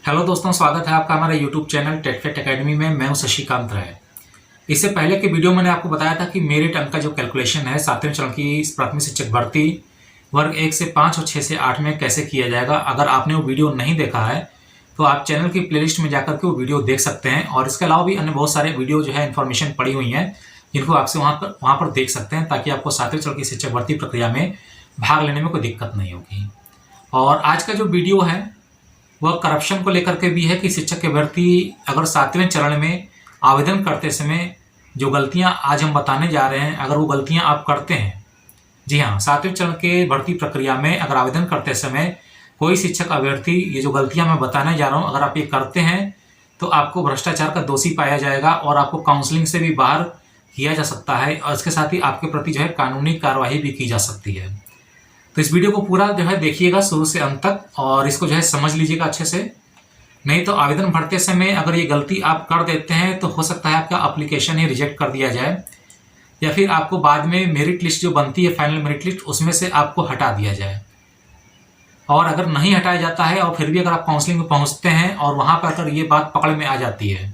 Hello दोस्तों, स्वागत है आपका हमारे यूट्यूब चैनल टेटफेट एकेडमी में। मैं हूं शशिकांत राय। इससे पहले के वीडियो मैंने आपको बताया था कि मेरिट अंक का जो कैलकुलेशन है 7वें चरण की प्राथमिक शिक्षक भर्ती वर्ग 1 से 5 और 6 से 8 में कैसे किया जाएगा। अगर आपने वो वीडियो नहीं देखा है तो आप चैनल की प्लेलिस्ट में जाकर के वो वीडियो देख सकते हैं, और इसके अलावा भी अन्य बहुत सारे वीडियो जो है इन्फॉर्मेशन पड़ी हुई हैं जिनको आपसे वहाँ पर देख सकते हैं, ताकि आपको 7वें चरण की शिक्षक भर्ती प्रक्रिया में भाग लेने में कोई दिक्कत नहीं होगी। और आज का जो वीडियो है वह करप्शन को लेकर के भी है कि शिक्षक की भर्ती अगर 7वें चरण में आवेदन करते समय जो गलतियां आज हम बताने जा रहे हैं, अगर वो गलतियां आप करते हैं, जी हाँ, 7वें चरण के भर्ती प्रक्रिया में अगर आवेदन करते समय कोई शिक्षक अभ्यर्थी ये जो गलतियां मैं बताने जा रहा हूँ अगर आप ये करते हैं तो आपको भ्रष्टाचार का दोषी पाया जाएगा और आपको काउंसलिंग से भी बाहर किया जा सकता है, और इसके साथ ही आपके प्रति जो है कानूनी कार्रवाई भी की जा सकती है। तो इस वीडियो को पूरा जो है देखिएगा शुरू से अंत तक, और इसको जो है समझ लीजिएगा अच्छे से। नहीं तो आवेदन भरते समय अगर ये गलती आप कर देते हैं तो हो सकता है आपका एप्लीकेशन ही रिजेक्ट कर दिया जाए, या फिर आपको बाद में मेरिट लिस्ट जो बनती है फाइनल मेरिट लिस्ट उसमें से आपको हटा दिया जाए। और अगर नहीं हटाया जाता है और फिर भी अगर आप काउंसलिंग में पहुंचते हैं और वहां पर अगर ये बात पकड़ में आ जाती है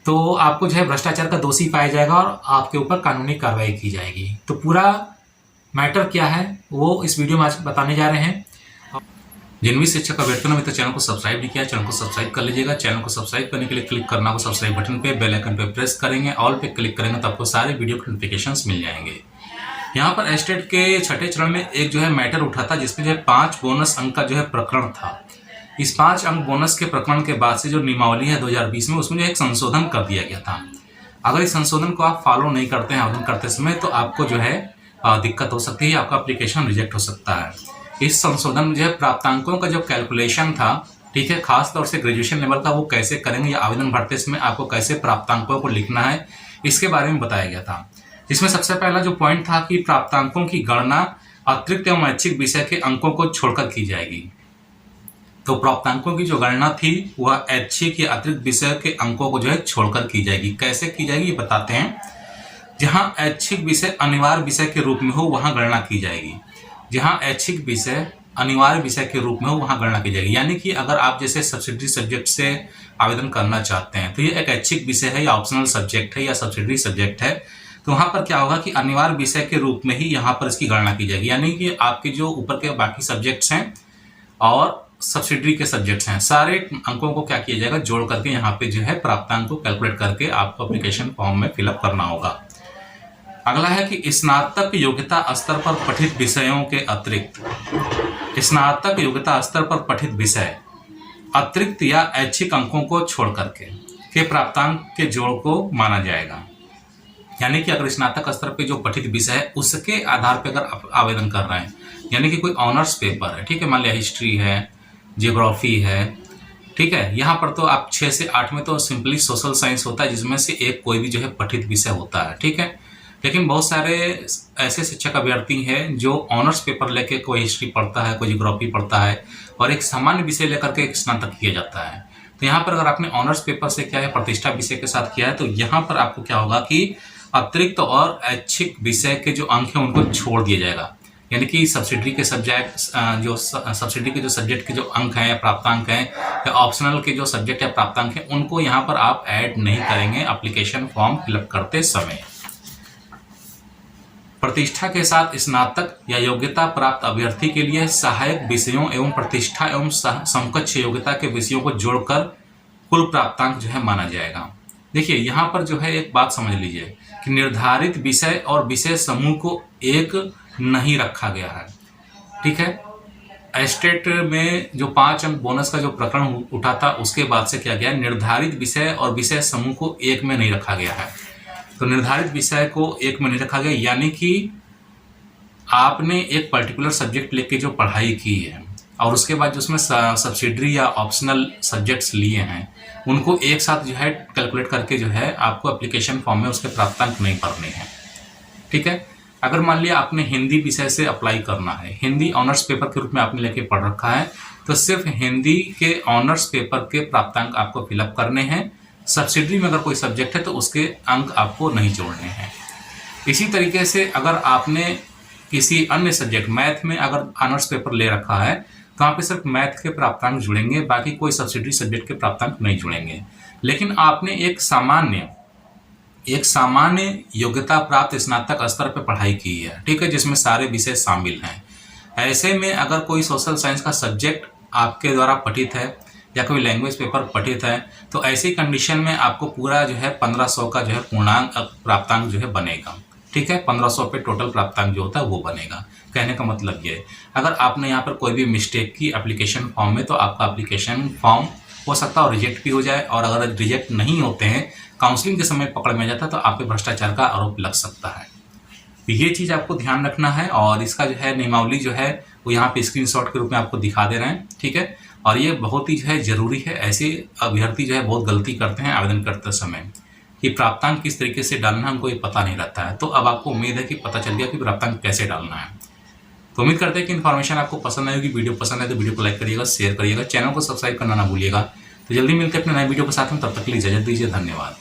तो आपको जो है भ्रष्टाचार का दोषी पाया जाएगा और आपके ऊपर कानूनी कार्रवाई की जाएगी। तो पूरा मैटर क्या है वो इस वीडियो में आज बताने जा रहे हैं। जिन भी शिक्षक अभ्यर्थियों ने तो चैनल को सब्सक्राइब नहीं किया, चैनल को सब्सक्राइब कर लीजिएगा। चैनल को सब्सक्राइब करने के लिए क्लिक करना होगा सब्सक्राइब बटन पे, बेल आइकन पे प्रेस करेंगे, ऑल पे क्लिक करेंगे तो आपको सारे वीडियो के नोटिफिकेशंस मिल जाएंगे। यहाँ पर एस्टेट के छठे चरण में एक जो है मैटर उठा था जिसमें जो है 5 बोनस अंक का जो है प्रकरण था। इस 5 अंक बोनस के प्रकरण के बाद से जो नियमावली है 2020 में, उसमें जो एक संशोधन कर दिया गया था। अगर इस संशोधन को आप फॉलो नहीं करते हैं आवेदन करते समय तो आपको जो है दिक्कत हो सकती है, आपका एप्लीकेशन रिजेक्ट हो सकता है। इस संशोधन में जो है प्राप्तांकों का जो कैलकुलेशन था, ठीक है, खास तौर से ग्रेजुएशन लेवल का, वो कैसे करेंगे या आवेदन भरते समय आपको कैसे प्राप्तांकों को लिखना है, इसके बारे में बताया गया था। इसमें सबसे पहला जो पॉइंट था कि प्राप्तांकों की गणना अतिरिक्त एवं ऐच्छिक विषय के अंकों को छोड़कर की जाएगी। तो प्राप्तांकों की जो गणना थी वह ऐच्छिक या अतिरिक्त विषय के अंकों को जो है छोड़कर की जाएगी। कैसे की जाएगी ये बताते हैं। जहां ऐच्छिक विषय अनिवार्य विषय के रूप में हो वहां गणना की जाएगी। जहां ऐच्छिक विषय अनिवार्य विषय के रूप में हो वहां गणना की जाएगी। यानी कि अगर आप जैसे सब्सिडरी सब्जेक्ट से आवेदन करना चाहते हैं तो ये एक ऐच्छिक विषय है या ऑप्शनल सब्जेक्ट है या सब्सिडरी सब्जेक्ट है, तो वहां पर क्या होगा कि अनिवार्य विषय के रूप में ही यहाँ पर इसकी गणना की जाएगी। यानी कि आपके जो ऊपर के बाकी सब्जेक्ट्स हैं और सब्सिडरी के सब्जेक्ट्स हैं, सारे अंकों को क्या किया जाएगा, जोड़ करके यहाँ पे जो है प्राप्तांक को कैलकुलेट करके आपको एप्लीकेशन फॉर्म में फिलअप करना होगा। अगला है कि स्नातक योग्यता स्तर पर पठित विषयों के अतिरिक्त, स्नातक योग्यता स्तर पर पठित विषय अतिरिक्त या ऐच्छिक अंकों को छोड़ करके के प्राप्तांक के जोड़ को माना जाएगा। यानी कि अगर स्नातक स्तर पे जो पठित विषय है उसके आधार पर अगर आप आवेदन कर रहे हैं, यानी कि कोई ऑनर्स पेपर है, ठीक है, मान लिया हिस्ट्री है, जियोग्राफी है, ठीक है, यहाँ पर तो आप 6 से 8 में तो सिंपली सोशल साइंस होता है जिसमें से एक कोई भी जो है पठित विषय होता है, ठीक है। लेकिन बहुत सारे ऐसे शिक्षक अभ्यर्थी हैं जो ऑनर्स पेपर लेके कोई हिस्ट्री पढ़ता है, कोई जियोग्राफी पढ़ता है और एक सामान्य विषय लेकर के एक स्नातक किया जाता है। तो यहाँ पर अगर आपने ऑनर्स पेपर से किया है, प्रतिष्ठा विषय के साथ किया है, तो यहाँ पर आपको क्या होगा कि अतिरिक्त और ऐच्छिक विषय के जो अंक हैं उनको छोड़ दिया जाएगा। यानी कि सब्सिडरी के सब्जेक्ट जो सब्सिडरी के जो सब्जेक्ट के जो अंक हैं या प्राप्तांक हैं या ऑप्शनल के जो सब्जेक्ट या प्राप्तांक हैं उनको यहाँ पर आप ऐड नहीं करेंगे एप्लीकेशन फॉर्म फिलअप करते समय। प्रतिष्ठा के साथ स्नातक या योग्यता प्राप्त अभ्यर्थी के लिए सहायक विषयों एवं प्रतिष्ठा एवं समकक्ष योग्यता के विषयों को जोड़कर कुल प्राप्तांक जो है माना जाएगा। देखिए यहाँ पर जो है एक बात समझ लीजिए कि निर्धारित विषय और विषय समूह को एक नहीं रखा गया है, ठीक है। एस्टेट में जो 5 अंक बोनस का जो प्रकरण उठा था उसके बाद से क्या गया, निर्धारित विषय और विषय समूह को एक में नहीं रखा गया है। तो निर्धारित विषय को एक में नहीं रखा गया यानी कि आपने एक पर्टिकुलर सब्जेक्ट लेके जो पढ़ाई की है और उसके बाद जो उसमें सब्सिडरी या ऑप्शनल सब्जेक्ट्स लिए हैं उनको एक साथ जो है कैलकुलेट करके जो है आपको एप्लीकेशन फॉर्म में उसके प्राप्तांक नहीं भरने हैं, ठीक है। अगर मान लिया आपने हिंदी विषय से अप्लाई करना है, हिंदी ऑनर्स पेपर के रूप में आपने लेके पढ़ रखा है, तो सिर्फ हिंदी के ऑनर्स पेपर के प्राप्तांक आपको फिलअप करने हैं। सब्सिडरी में अगर कोई सब्जेक्ट है तो उसके अंक आपको नहीं जोड़ने हैं। इसी तरीके से अगर आपने किसी अन्य सब्जेक्ट मैथ में अगर ऑनर्स पेपर ले रखा है तो वहाँ पे सिर्फ मैथ के प्राप्तांक जुड़ेंगे, बाकी कोई सब्सिडरी सब्जेक्ट के प्राप्तांक नहीं जुड़ेंगे। लेकिन आपने एक सामान्य योग्यता प्राप्त स्नातक स्तर पर पढ़ाई की है, ठीक है, जिसमें सारे विषय शामिल हैं। ऐसे में अगर कोई सोशल साइंस का सब्जेक्ट आपके द्वारा पठित है या कोई लैंग्वेज पेपर पठित है, तो ऐसी कंडीशन में आपको पूरा जो है 1500 का जो है पूर्णांक प्राप्तांक जो है बनेगा, ठीक है। 1500 पे टोटल प्राप्तांक जो होता है वो बनेगा। कहने का मतलब ये है, अगर आपने यहाँ पर कोई भी मिस्टेक की एप्लीकेशन फॉर्म में, तो आपका एप्लीकेशन फॉर्म हो सकता है रिजेक्ट भी हो जाए, और अगर रिजेक्ट नहीं होते हैं, काउंसलिंग के समय पकड़ में आ जाता है, तो आप पे भ्रष्टाचार का आरोप लग सकता है। तो ये चीज़ आपको ध्यान रखना है, और इसका जो है नियमावली जो है वो यहाँ पे स्क्रीनशॉट के रूप में आपको दिखा दे रहे हैं, ठीक है। और ये बहुत ही जो है ज़रूरी है। ऐसे अभ्यर्थी जो है बहुत गलती करते हैं आवेदन करते समय, कि प्राप्तांक किस तरीके से डालना है उनको ये पता नहीं रहता है। तो अब आपको उम्मीद है कि पता चल गया कि प्राप्तांक कैसे डालना है। तो उम्मीद करते हैं कि इन्फॉर्मेशन आपको पसंद आएगी। वीडियो पसंद है तो वीडियो को लाइक करिएगा, शेयर करिएगा, चैनल को सब्सक्राइब करना ना भूलिएगा। तो जल्दी मिलते हैं अपने नए वीडियो के साथ में, तब तक के लिए इजाजत दीजिए। धन्यवाद।